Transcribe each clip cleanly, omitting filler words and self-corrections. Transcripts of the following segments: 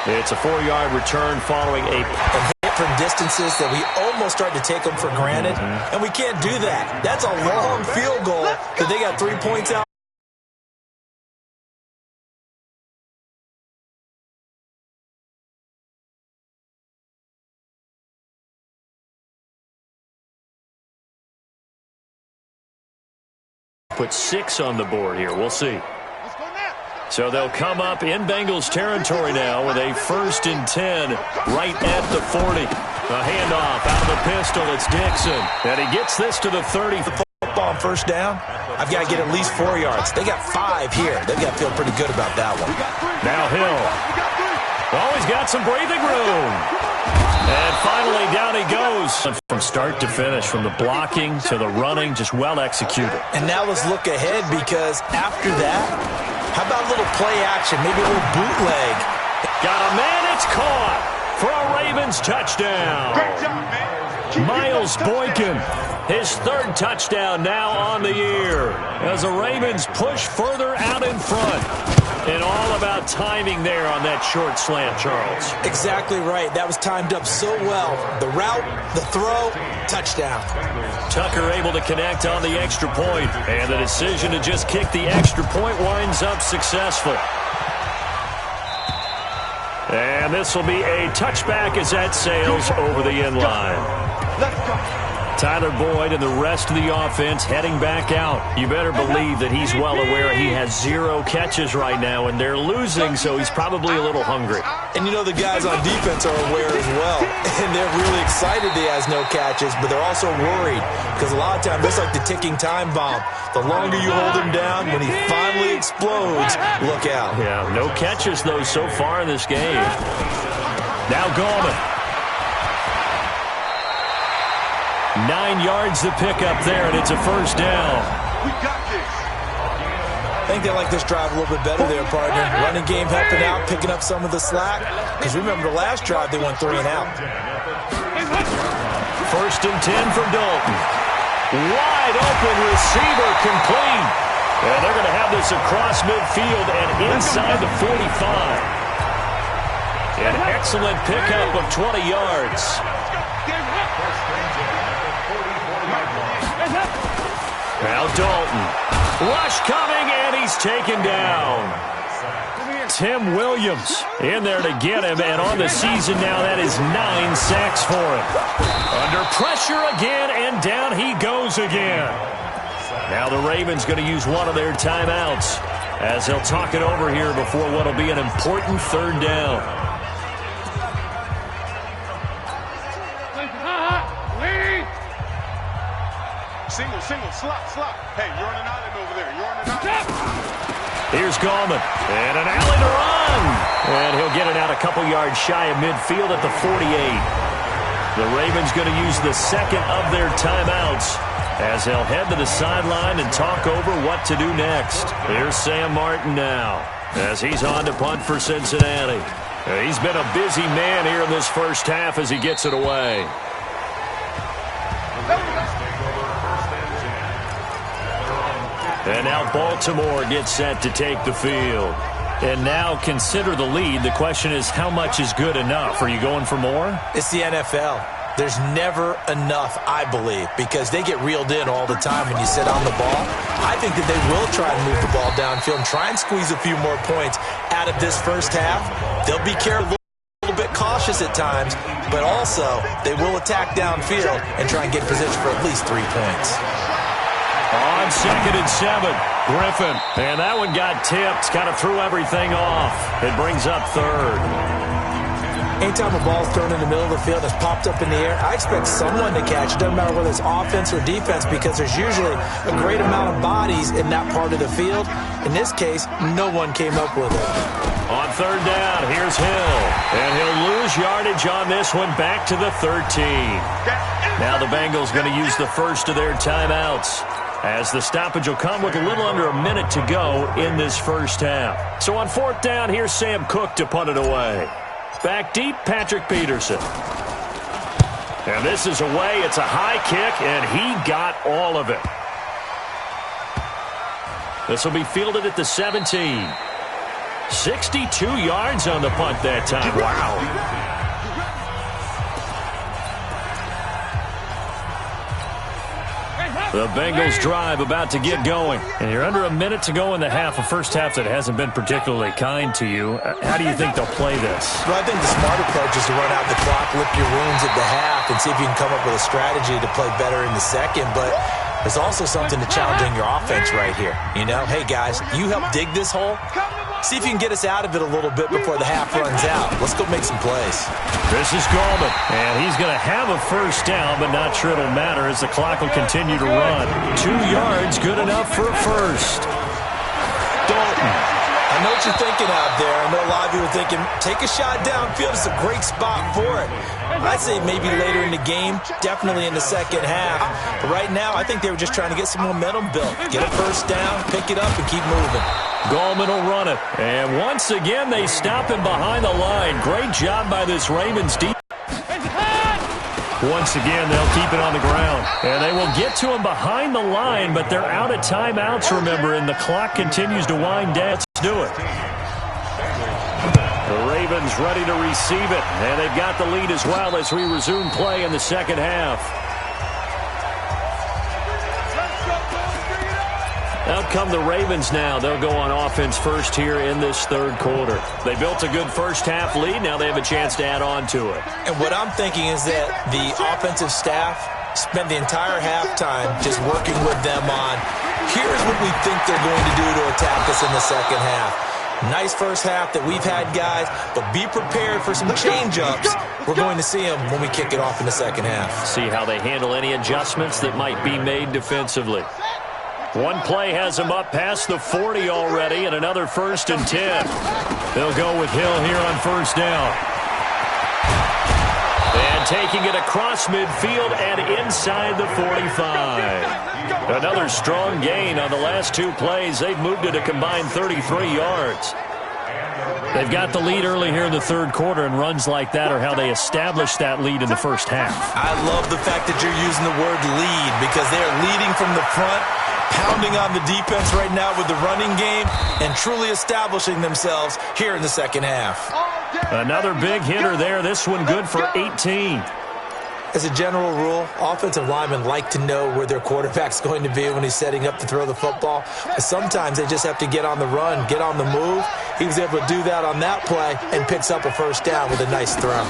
It's a 4-yard return following a hit from distances that we almost start to take them for granted, and we can't do that. That's a long field goal that they got 3 points out. Put 6 on the board here. We'll see. So they'll come up in Bengals territory now with a 1st and 10 right at the 40. A handoff out of the pistol. It's Dixon. And he gets this to the 30. Football on 1st down, I've got to get at least 4 yards. They got 5 here. They've got to feel pretty good about that one. Now Hill. Oh, he's got some breathing room. And finally, down he goes. From start to finish, from the blocking to the running, just well executed. And now let's look ahead, because after that, how about a little play action, maybe a little bootleg? Got a man, it's caught for a Ravens touchdown. Great job, man. Miles Boykin, his 3rd touchdown now on the year, as the Ravens push further out in front. And all about timing there on that short slant, Charles. Exactly right. That was timed up so well. The route, the throw, touchdown. Tucker able to connect on the extra point, and the decision to just kick the extra point winds up successful. And this will be a touchback as that sails over the end line. Let's go. Tyler Boyd and the rest of the offense heading back out. You better believe that he's well aware he has 0 catches right now, and they're losing, so he's probably a little hungry. And you know the guys on defense are aware as well, and they're really excited he has no catches, but they're also worried, because a lot of times it's like the ticking time bomb. The longer you hold him down, when he finally explodes, look out. Yeah, no catches, though, so far in this game. Now Gallman. 9 yards to pick up there, and it's a 1st down. We got this. I think they like this drive a little bit better there, partner. Running game helping out, picking up some of the slack. Because remember, the last drive, they went 3 and out. 1st and 10 for Dalton. Wide open receiver complete. And they're going to have this across midfield and inside the 45. An excellent pickup of 20 yards. Now Dalton. Rush coming, and he's taken down. Tim Williams in there to get him, and on the season now, that is 9 sacks for him. Under pressure again, and down he goes again. Now the Ravens going to use one of their timeouts as they'll talk it over here before what will be an important 3rd down. Single, slot. Hey, you're on an island over there. You're on an island. Here's Gallman, and an alley to run. And he'll get it out a couple yards shy of midfield at the 48. The Ravens going to use the 2nd of their timeouts as they'll head to the sideline and talk over what to do next. Here's Sam Martin now as he's on to punt for Cincinnati. He's been a busy man here in this 1st half as he gets it away. And now Baltimore gets set to take the field. And now consider the lead. The question is, how much is good enough? Are you going for more? It's the NFL. There's never enough, I believe, because they get reeled in all the time when you sit on the ball. I think that they will try and move the ball downfield and try and squeeze a few more points out of this 1st half. They'll be careful, a little bit cautious at times, but also they will attack downfield and try and get position for at least 3 points. On 2nd and 7, Griffin. And that one got tipped, kind of threw everything off. It brings up 3rd. Anytime a ball's thrown in the middle of the field, it's popped up in the air, I expect someone to catch it. Doesn't matter whether it's offense or defense, because there's usually a great amount of bodies in that part of the field. In this case, no one came up with it. On 3rd down, here's Hill. And he'll lose yardage on this one, back to the 13. Now the Bengals going to use the 1st of their timeouts, as the stoppage will come with a little under a minute to go in this 1st half. So on 4th down, here's Sam Cook to punt it away. Back deep, Patrick Peterson. And this is away. It's a high kick, and he got all of it. This will be fielded at the 17. 62 yards on the punt that time. Wow. The Bengals drive about to get going. And you're under a minute to go in the half, a first half that hasn't been particularly kind to you. How do you think they'll play this? Well, I think the smart approach is to run out the clock, lick your wounds at the half, and see if you can come up with a strategy to play better in the second. But there's also something to challenging your offense right here. You know, hey, guys, you help dig this hole. See if you can get us out of it a little bit before the half runs out. Let's go make some plays. This is Gallman, and he's going to have a first down, but not sure it'll matter as the clock will continue to run. 2 yards, good enough for a first. Dalton, I know what you're thinking out there. I know a lot of you are thinking, take a shot downfield. It's a great spot for it. I'd say maybe later in the game, definitely in the second half. But right now, I think they were just trying to get some momentum built. Get a first down, pick it up, and keep moving. Gallman will run it. And once again, they stop him behind the line. Great job by this Ravens defense. Once again, they'll keep it on the ground. And they will get to him behind the line, but they're out of timeouts, remember, and the clock continues to wind down. Let's do it. The Ravens ready to receive it, and they've got the lead as well as we resume play in the second half. Out come the Ravens now. They'll go on offense first here in this third quarter. They built a good first half lead. Now they have a chance to add on to it. And what I'm thinking is that the offensive staff spent the entire halftime just working with them on, here's what we think they're going to do to attack us in the second half. Nice first half that we've had, guys, but be prepared for some change-ups. We're going to see them when we kick it off in the second half. See how they handle any adjustments that might be made defensively. One play has them up past the 40 already, and another 1st and 10. They'll go with Hill here on first down. And taking it across midfield and inside the 45. Another strong gain on the last 2 plays. They've moved it a combined 33 yards. They've got the lead early here in the third quarter, and runs like that are how they established that lead in the first half. I love the fact that you're using the word lead because they're leading from the front, pounding on the defense right now with the running game, and truly establishing themselves here in the second half. Another big hitter there. This one good for 18. As a general rule, offensive linemen like to know where their quarterback's going to be when he's setting up to throw the football. But sometimes they just have to get on the run, get on the move. He was able to do that on that play and picks up a first down with a nice throw.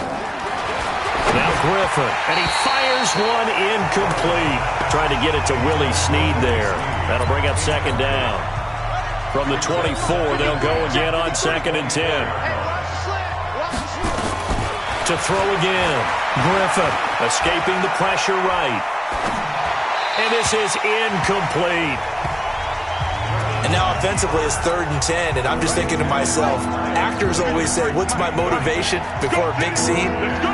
Now Griffin, and he fires one incomplete. Trying to get it to Willie Snead there. That'll bring up second down. From the 24, they'll go again on 2nd and 10. To throw again. Griffin escaping the pressure right. And this is incomplete. And now offensively it's 3rd and 10, and I'm just thinking to myself, actors always say, what's my motivation before a big scene?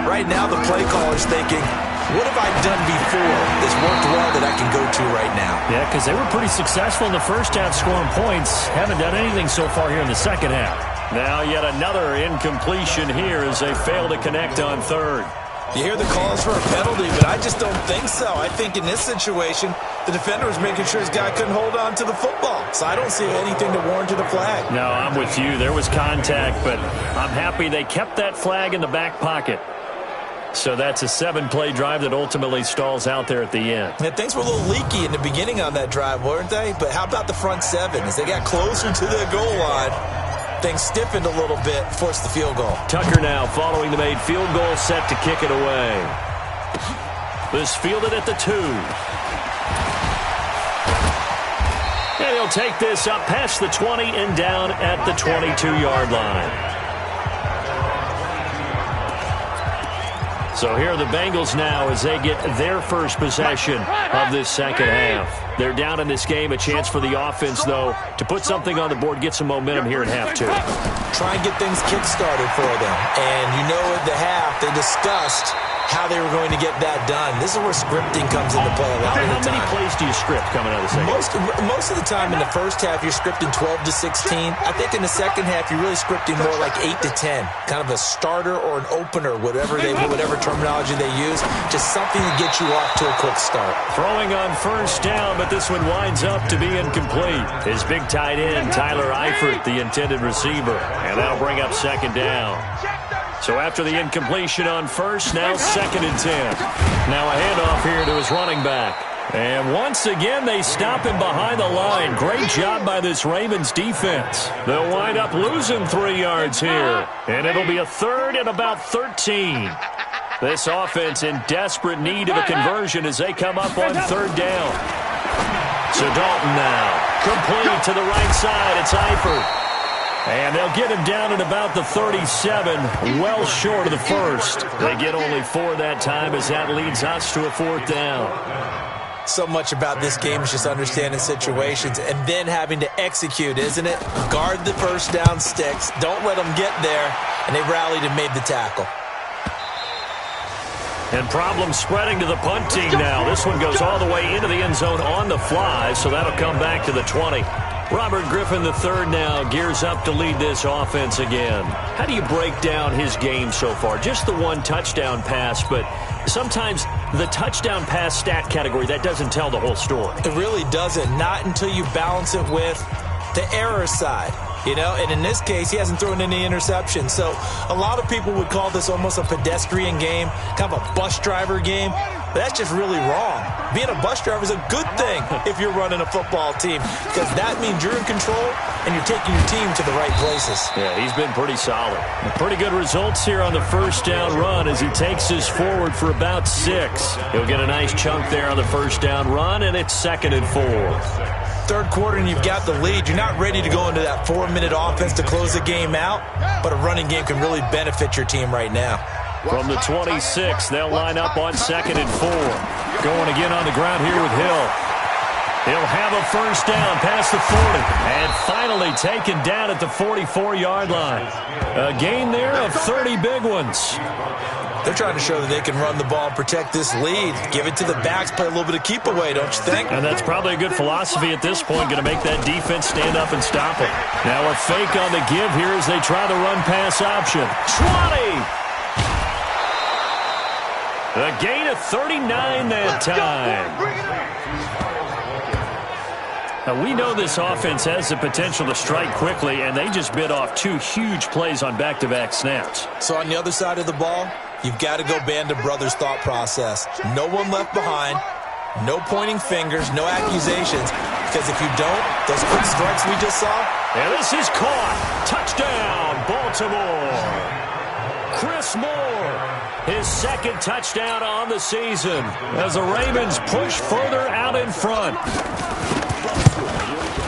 Right now the play caller's thinking, what have I done before that's worked well that I can go to right now? Yeah, because they were pretty successful in the first half scoring points. Haven't done anything so far here in the second half. Now yet another incompletion here as they fail to connect on 3rd. You hear the calls for a penalty, but I just don't think so. I think in this situation, the defender was making sure his guy couldn't hold on to the football. So I don't see anything to warrant a flag. No, I'm with you. There was contact, but I'm happy they kept that flag in the back pocket. So that's a 7-play drive that ultimately stalls out there at the end. Yeah, things were a little leaky in the beginning on that drive, weren't they? But how about the front 7? As they got closer to the goal line, things stiffened a little bit, forced the field goal. Tucker now following the made field goal, set to kick it away. This fielded at the 2. And he'll take this up past the 20 and down at the 22-yard line. So here are the Bengals now as they get their first possession of this second half. They're down in this game. A chance for the offense, though, to put something on the board, get some momentum here in half 2. Try and get things kick-started for them. And you know at the half they discussed how they were going to get that done. This is where scripting comes into play a lot of the time. How many plays do you script coming out of the second? Most of the time in the first half, you're scripting 12 to 16. I think in the second half, you're really scripting more like 8 to 10. Kind of a starter or an opener, whatever terminology they use. Just something to get you off to a quick start. Throwing on first down, but this one winds up to be incomplete. His big tight end, Tyler Eifert, the intended receiver. And that'll bring up second down. So after the incompletion on first, now 2nd and 10. Now a handoff here to his running back. And once again, they stop him behind the line. Great job by this Ravens defense. They'll wind up losing 3 yards here. And it'll be a 3rd and about 13. This offense in desperate need of a conversion as they come up on 3rd down. So Dalton now. Complete to the right side. It's Eifert. And they'll get him down at about the 37, well short of the first. They get only 4 that time as that leads us to a 4th down. So much about this game is just understanding situations and then having to execute, isn't it? Guard the first down sticks. Don't let them get there. And they rallied and made the tackle. And problems spreading to the punt team now. This one goes all the way into the end zone on the fly, so that'll come back to the 20. Robert Griffin III now gears up to lead this offense again. How do you break down his game so far? Just the 1 touchdown pass, but sometimes the touchdown pass stat category, that doesn't tell the whole story. It really doesn't. Not until you balance it with the error side. You know, and in this case, he hasn't thrown any interceptions. So a lot of people would call this almost a pedestrian game, kind of a bus driver game. But that's just really wrong. Being a bus driver is a good thing if you're running a football team, because that means you're in control and you're taking your team to the right places. Yeah, he's been pretty solid. Pretty good results here on the first down run as he takes this forward for about 6. He'll get a nice chunk there on the first down run, and it's 2nd and 4. Third quarter and you've got the lead. You're not ready to go into that 4-minute offense to close the game out, but a running game can really benefit your team right now. From the 26, they'll line up on 2nd and 4. Going again on the ground here with Hill. He'll have a first down past the 40. And finally taken down at the 44-yard line. A gain there of 30 big ones. They're trying to show that they can run the ball and protect this lead. Give it to the backs, play a little bit of keep away, don't you think? And that's probably a good philosophy at this point, going to make that defense stand up and stop it. Now a fake on the give here as they try the run-pass option. 20! A gain of 39 that time. Now, we know this offense has the potential to strike quickly, and they just bit off 2 huge plays on back-to-back snaps. So on the other side of the ball, you've got to go Band of Brothers thought process. No one left behind, no pointing fingers, no accusations, because if you don't, those quick strikes we just saw. And this is caught. Touchdown, Baltimore. Chris Moore, his 2nd touchdown on the season as the Ravens push further out in front.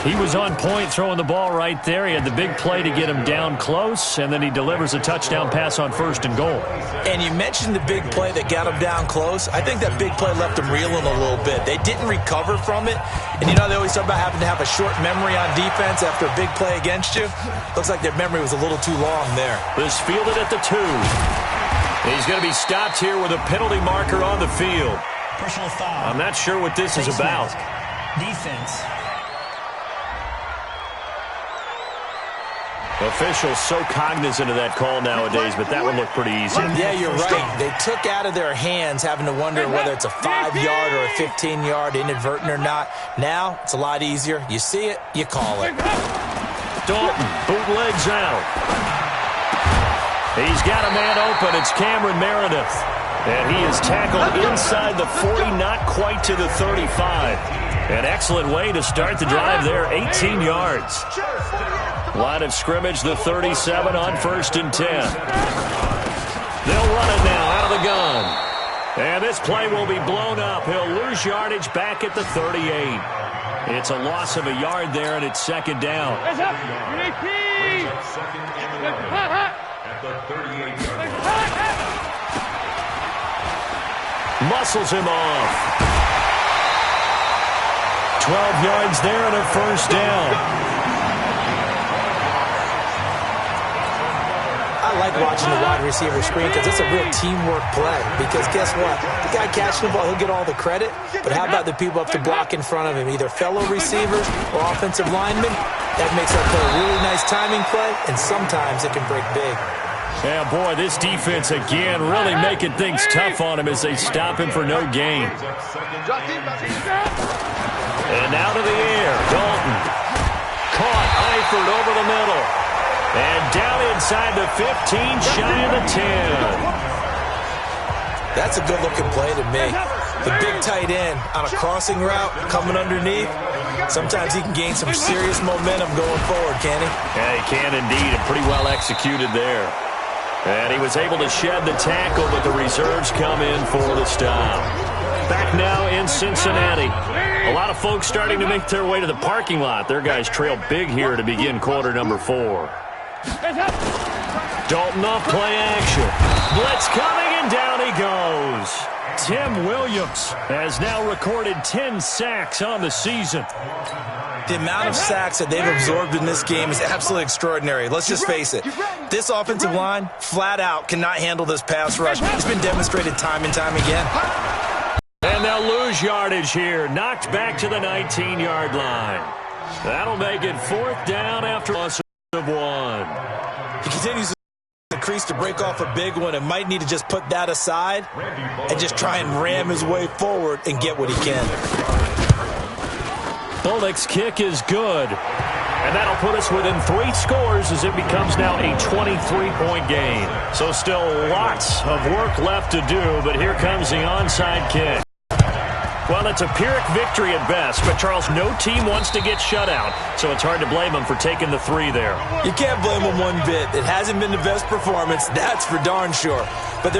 He was on point throwing the ball right there. He had the big play to get him down close, and then he delivers a touchdown pass on 1st and goal. And you mentioned the big play that got him down close. I think that big play left him reeling a little bit. They didn't recover from it. And you know, they always talk about having to have a short memory on defense after a big play against you. Looks like their memory was a little too long there. This fielded at the 2. He's going to be stopped here with a penalty marker on the field. Personal foul. I'm not sure what this is about. Defense. Officials so cognizant of that call nowadays, but that one looked pretty easy. Yeah, you're right. They took out of their hands having to wonder whether it's a 5-yard or a 15-yard inadvertent or not. Now, it's a lot easier. You see it, you call it. Dalton bootlegs out. He's got a man open. It's Cameron Meredith. And he is tackled inside the 40, not quite to the 35. An excellent way to start the drive there, 18 yards. Line of scrimmage, the 37 on 1st and 10. They'll run it now out of the gun. And this play will be blown up. He'll lose yardage back at the 38. It's a loss of a yard there, and it's 2nd down. Muscles him off. 12 yards there and a 1st down. I like watching the wide receiver screen because it's a real teamwork play. Because guess what? The guy catching the ball, he'll get all the credit. But how about the people up to block in front of him, either fellow receivers or offensive linemen? That makes that play a really nice timing play, and sometimes it can break big. Yeah, boy, this defense again really making things tough on him as they stop him for no gain. And out of the air, Dalton. Caught, Eifert over the middle. And down inside the 15, shy of the 10. That's a good-looking play to me. The big tight end on a crossing route coming underneath. Sometimes he can gain some serious momentum going forward, can he? Yeah, he can indeed, and pretty well executed there. And he was able to shed the tackle, but the reserves come in for the stop. Back now in Cincinnati. A lot of folks starting to make their way to the parking lot. Their guys trail big here to begin quarter number 4. Dalton off play action. Blitz coming, and down he goes. Tim Williams has now recorded 10 sacks on the season. The amount of sacks that they've absorbed in this game is absolutely extraordinary. Let's just face it. This offensive line, flat out, cannot handle this pass rush. It's been demonstrated time and time again. And they'll lose yardage here. Knocked back to the 19-yard line. That'll make it 4th down after a loss of 1. He continues to increase to break off a big one and might need to just put that aside and just try and ram his way forward and get what he can. Bullock's kick is good. And that'll put us within 3 scores as it becomes now a 23-point game. So still lots of work left to do, but here comes the onside kick. Well, it's a Pyrrhic victory at best, but Charles, no team wants to get shut out, so it's hard to blame them for taking the 3 there. You can't blame them one bit. It hasn't been the best performance, that's for darn sure. But